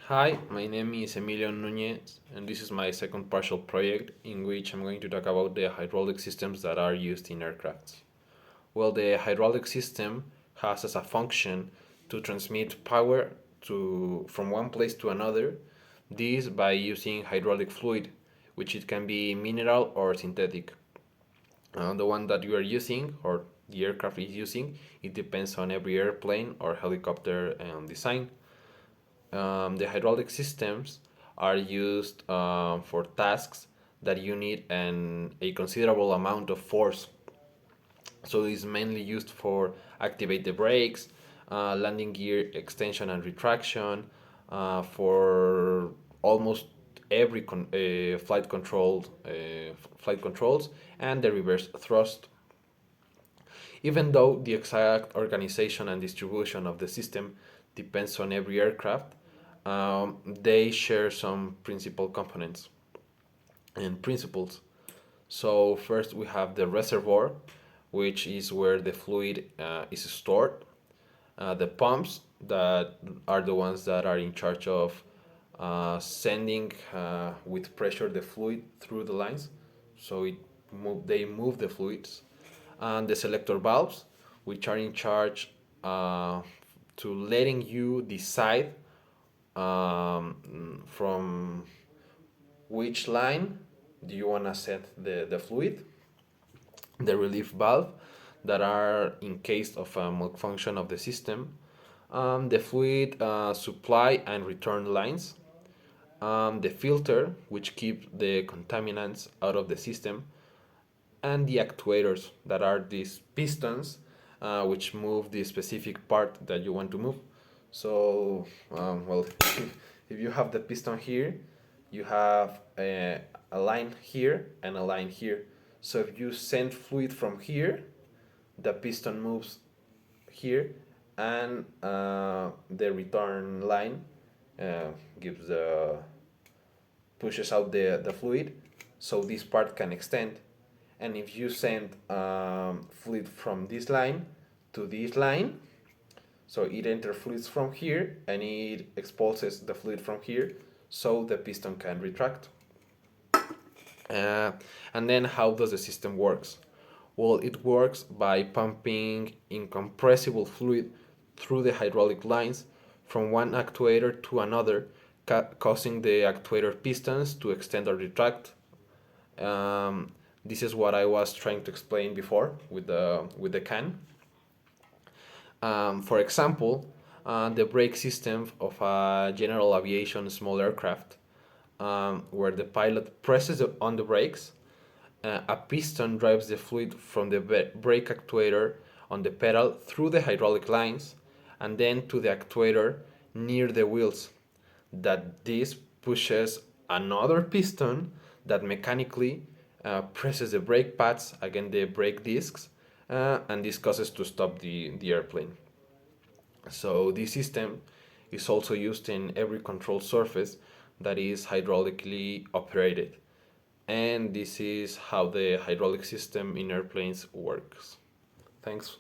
Hi, my name is Emilio Núñez, and this is my second partial project in which I'm going to talk about the hydraulic systems that are used in aircrafts. Well, the hydraulic system has as a function to transmit power from one place to another, this by using hydraulic fluid, which it can be mineral or synthetic. The one that you are using or the aircraft is using, it depends on every airplane or helicopter design. The hydraulic systems are used for tasks that you need a considerable amount of force. So it's mainly used for activate the brakes, landing gear extension and retraction, for almost every flight controls, and the reverse thrust. Even though the exact organization and distribution of the system depends on every aircraft, they share some principal components and principles. So first we have the reservoir, which is where the fluid is stored. The pumps that are the ones that are in charge of sending with pressure the fluid through the lines, so they move the fluids, and the selector valves, which are in charge to letting you decide from which line do you want to set the fluid. The relief valve that are in case of a malfunction of the system, the fluid supply and return lines, the filter which keep the contaminants out of the system, and the actuators that are these pistons which move the specific part that you want to move. So, well, if you have the piston here, you have a line here and a line here. So if you send fluid from here, the piston moves here, and the return line gives pushes out the fluid, so this part can extend. And if you send fluid from this line to this line, so it enters fluids from here and it expulses the fluid from here, so the piston can retract. And then how does the system works? Well, it works by pumping incompressible fluid through the hydraulic lines from one actuator to another, causing the actuator pistons to extend or retract. Um, this is what I was trying to explain before with the can. For example, the brake system of a general aviation small aircraft, where the pilot presses on the brakes, a piston drives the fluid from the brake actuator on the pedal through the hydraulic lines and then to the actuator near the wheels. That this pushes another piston that mechanically presses the brake pads against the brake discs, and this causes to stop the airplane. So this system is also used in every control surface that is hydraulically operated. And this is how the hydraulic system in airplanes works. Thanks.